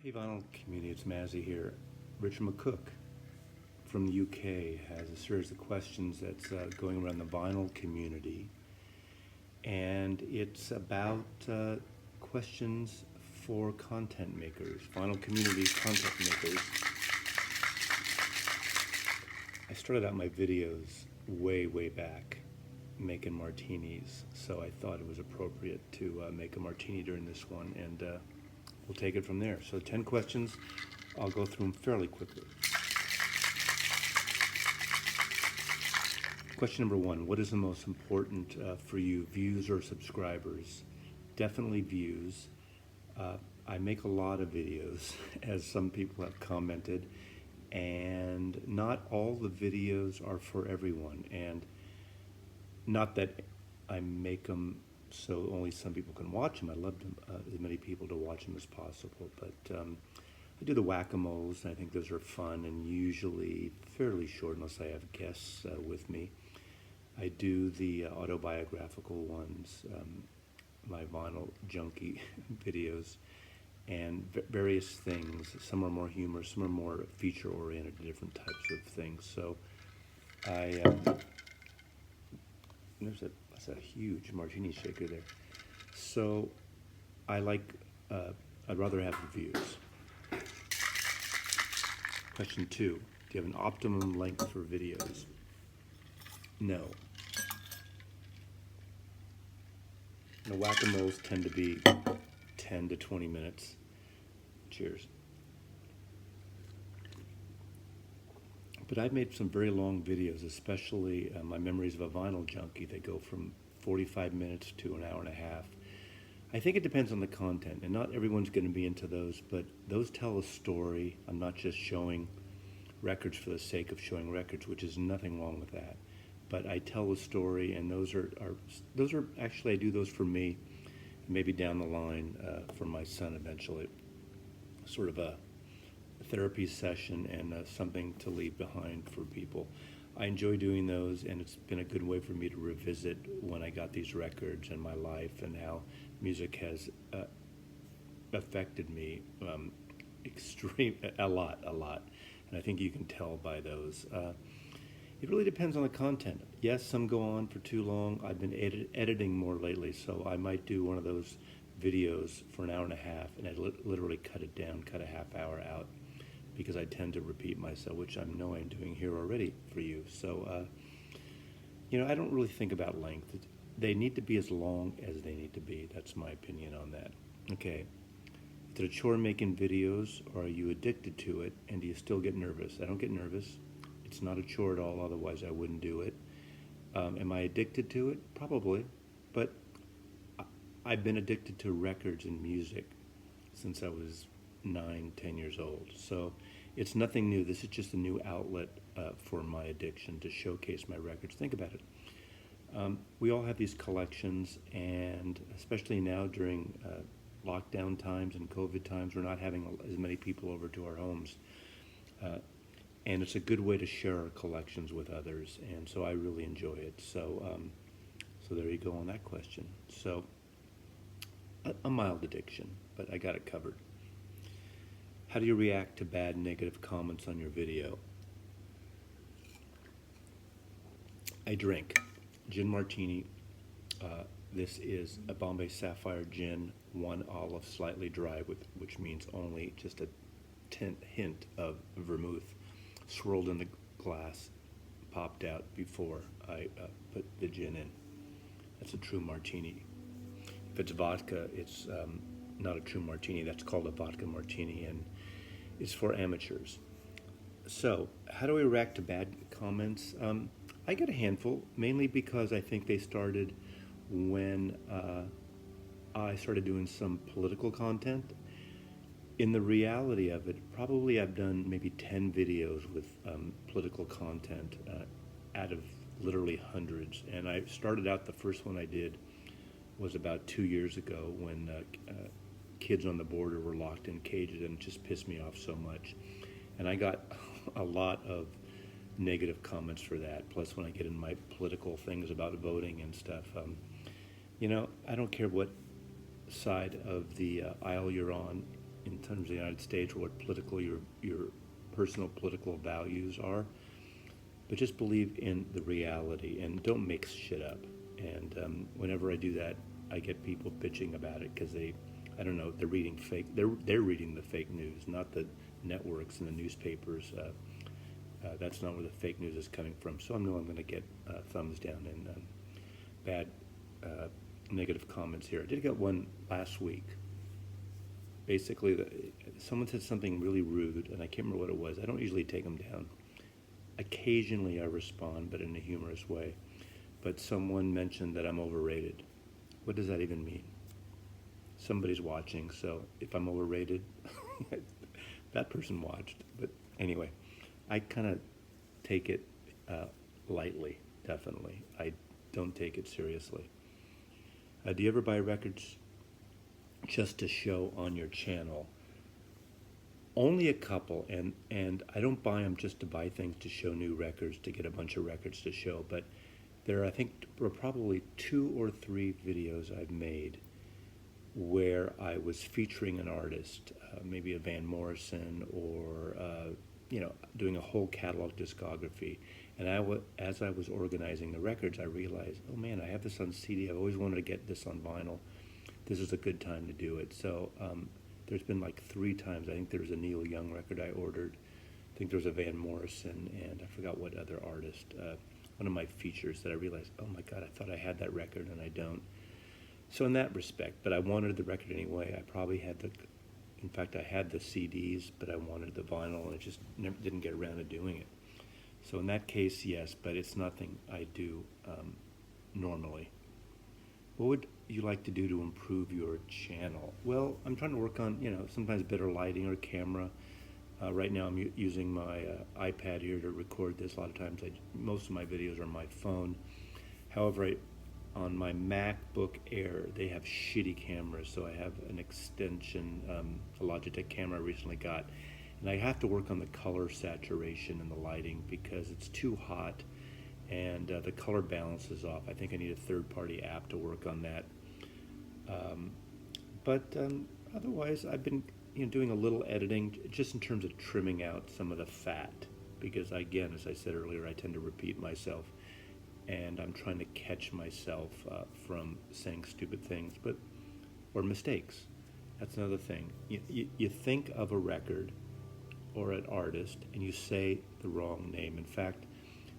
Hey vinyl community, it's Mazzy here. Richard McCook from the UK has a series of questions that's going around the vinyl community, and it's about questions for content makers, vinyl community content makers. I started out my videos way back making martinis, so I thought it was appropriate to make a martini during this one, and we'll take it from there. So 10 questions, I'll go through them fairly quickly. Question number 1, what is the most important for you, views or subscribers? Definitely views. I make a lot of videos, as some people have commented, and not all the videos are for everyone, and not that I make them so only some people can watch them. I love them, as many people to watch them as possible, but I do the whack-a-moles, and I think those are fun and usually fairly short unless I have guests with me. I do the autobiographical ones, my vinyl junkie videos, and various things. Some are more humorous, some are more feature-oriented, different types of things. So that's a huge martini shaker there. So I like, I'd rather have reviews. Question 2, do you have an optimum length for videos? No. The whack-a-moles tend to be 10 to 20 minutes. Cheers. But I've made some very long videos, especially my memories of a vinyl junkie. They go from 45 minutes to an hour and a half. I think it depends on the content, and not everyone's going to be into those, but those tell a story. I'm not just showing records for the sake of showing records, which is nothing wrong with that. But I tell a story, and those are actually, I do those for me, maybe down the line for my son eventually. Sort of a therapy session and something to leave behind for people. I enjoy doing those, and it's been a good way for me to revisit when I got these records and my life and how music has affected me a lot. And I think you can tell by those. It really depends on the content. Yes, some go on for too long. I've been editing more lately, so I might do one of those videos for an hour and a half, and I literally cut it down, cut a half hour out, because I tend to repeat myself, which I know I'm doing here already for you. So, I don't really think about length. They need to be as long as they need to be. That's my opinion on that. Okay. Is it a chore making videos, or are you addicted to it, and do you still get nervous? I don't get nervous. It's not a chore at all, otherwise I wouldn't do it. Am I addicted to it? Probably. But I've been addicted to records and music since I was 9, 10 years old. So it's nothing new. This is just a new outlet for my addiction, to showcase my records. Think about it. We all have these collections, and especially now during lockdown times and COVID times, we're not having as many people over to our homes. And it's a good way to share our collections with others, and so I really enjoy it. So, so there you go on that question. So, a mild addiction, but I got it covered. How do you react to bad negative comments on your video? I drink gin martini. This is a Bombay Sapphire gin, 1 olive, slightly dry, which means only just a hint of vermouth, swirled in the glass, popped out before I put the gin in. That's a true martini. If it's vodka, it's not a true martini. That's called a vodka martini, and it's for amateurs. So, how do I react to bad comments? I get a handful, mainly because I think they started when I started doing some political content. In the reality of it, probably I've done maybe 10 videos with political content out of literally hundreds. And I started out, the first one I did was about 2 years ago, when kids on the border were locked in cages, and it just pissed me off so much. And I got a lot of negative comments for that. Plus, when I get in my political things about voting and stuff, I don't care what side of the aisle you're on. in terms of the United States or what political your personal political values are, but just believe in the reality and don't make shit up. And whenever I do that, I get people bitching about it because I don't know, they're reading fake. They're reading the fake news, not the networks and the newspapers. That's not where the fake news is coming from. So I know I'm going to get thumbs down and bad negative comments here. I did get one last week. Basically, someone said something really rude, and I can't remember what it was. I don't usually take them down. Occasionally I respond, but in a humorous way. But someone mentioned that I'm overrated. What does that even mean? Somebody's watching, so if I'm overrated, that person watched. But anyway, I kind of take it lightly, definitely. I don't take it seriously. Do you ever buy records just to show on your channel? Only a couple, and I don't buy them just to buy things to show new records, to get a bunch of records to show, but I think, were probably 2 or 3 videos I've made where I was featuring an artist, maybe a Van Morrison or, doing a whole catalog discography. And as I was organizing the records, I realized, oh man, I have this on CD. I've always wanted to get this on vinyl. This is a good time to do it. So there's been like 3 times. I think there was a Neil Young record I ordered. I think there was a Van Morrison, and I forgot what other artist. One of my features that I realized, oh my God, I thought I had that record and I don't. So in that respect, but I wanted the record anyway. I probably had in fact, I had the CDs, but I wanted the vinyl, and it just never didn't get around to doing it. So in that case, yes, but it's nothing I do normally. What would you like to do to improve your channel? Well, I'm trying to work on, sometimes better lighting or camera. Right now I'm using my iPad here to record this. A lot of times, most of my videos are on my phone. However, on my MacBook Air, they have shitty cameras, so I have an extension, a Logitech camera I recently got, and I have to work on the color saturation and the lighting because it's too hot, and the color balance is off. I think I need a third-party app to work on that. But otherwise, I've been doing a little editing, just in terms of trimming out some of the fat, because again, as I said earlier, I tend to repeat myself, and I'm trying to catch myself from saying stupid things, or mistakes. That's another thing. You think of a record or an artist, and you say the wrong name. In fact,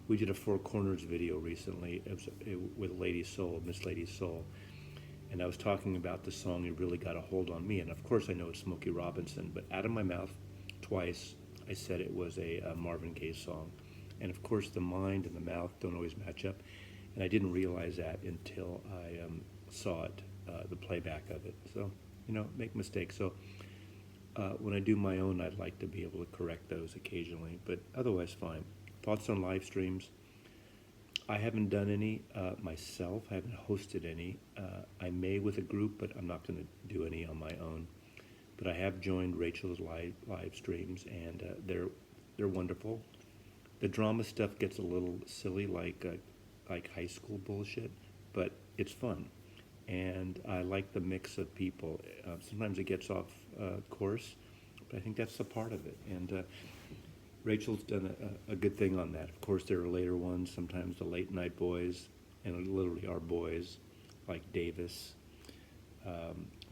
we did a Four Corners video recently. It was with Lady Soul, Miss Lady Soul, and I was talking about the song "It Really Got a Hold on Me," and of course I know it's Smokey Robinson, but out of my mouth twice I said it was a Marvin Gaye song, and of course the mind and the mouth don't always match up, and I didn't realize that until I saw it, the playback of it. So make mistakes. So when I do my own, I'd like to be able to correct those occasionally, but otherwise fine. Thoughts on live streams? I haven't done any myself. I haven't hosted any. I may with a group, but I'm not going to do any on my own. But I have joined Rachel's live streams, and they're wonderful. The drama stuff gets a little silly, like high school bullshit, but it's fun, and I like the mix of people. Sometimes it gets off course, but I think that's a part of it. And Rachel's done a good thing on that. Of course, there are later ones, sometimes the late night boys, and literally our boys, like Davis,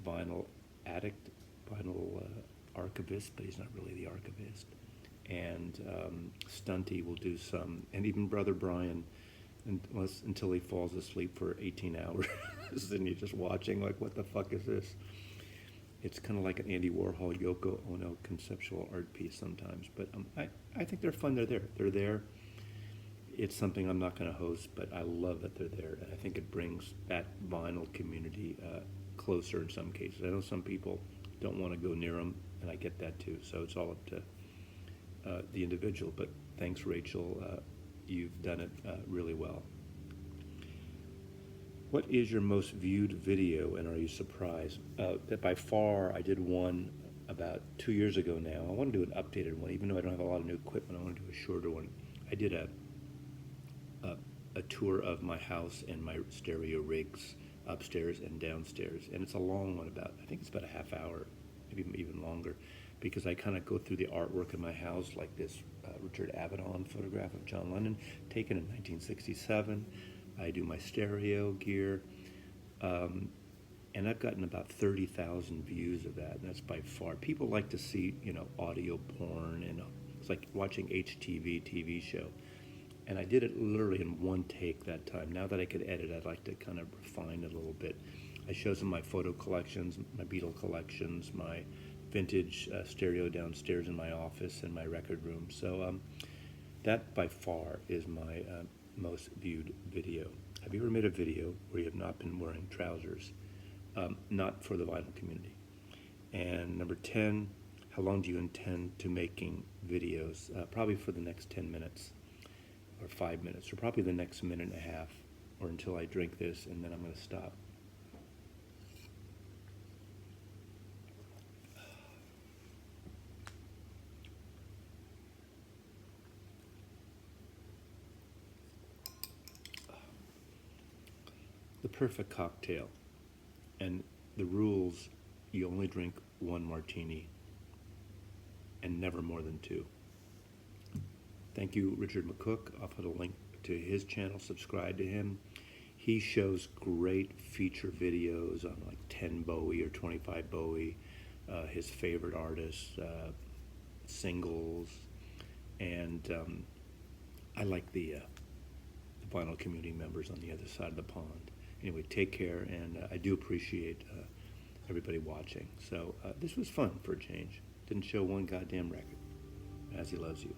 vinyl addict, vinyl archivist, but he's not really the archivist. And Stunty will do some, and even Brother Brian, until he falls asleep for 18 hours, and you're just watching like, what the fuck is this? It's kind of like an Andy Warhol, Yoko Ono conceptual art piece sometimes, but I think they're fun. They're there. It's something I'm not going to host, but I love that they're there, and I think it brings that vinyl community closer in some cases. I know some people don't want to go near them, and I get that too, so it's all up to the individual, but thanks, Rachel. You've done it really well. What is your most viewed video, and are you surprised? That by far, I did one about 2 years ago now. I want to do an updated one, even though I don't have a lot of new equipment. I want to do a shorter one. I did a tour of my house and my stereo rigs upstairs and downstairs, and it's a long one, I think it's about a half hour, maybe even longer, because I kind of go through the artwork in my house, like this Richard Avedon photograph of John Lennon taken in 1967. I do my stereo gear, and I've gotten about 30,000 views of that, and that's by far. People like to see, audio porn, and it's like watching HTV TV show. And I did it literally in one take that time. Now that I could edit, I'd like to kind of refine it a little bit. I show some of my photo collections, my Beatle collections, my vintage stereo downstairs in my office and my record room. So that by far is my most viewed video. Have you ever made a video where you have not been wearing trousers? Not for the vinyl community. And number 10, how long do you intend to making videos? Probably for the next 10 minutes or 5 minutes, or probably the next minute and a half, or until I drink this, and then I'm going to stop. The perfect cocktail. And the rules: you only drink one martini and never more than two. Thank you, Richard McCook. I'll put a link to his channel. Subscribe to him. He shows great feature videos on like 10 Bowie or 25 Bowie, his favorite artists, singles, and I like the vinyl community members on the other side of the pond. Anyway, take care, and I do appreciate everybody watching. So this was fun for a change. Didn't show one goddamn record. As he loves you.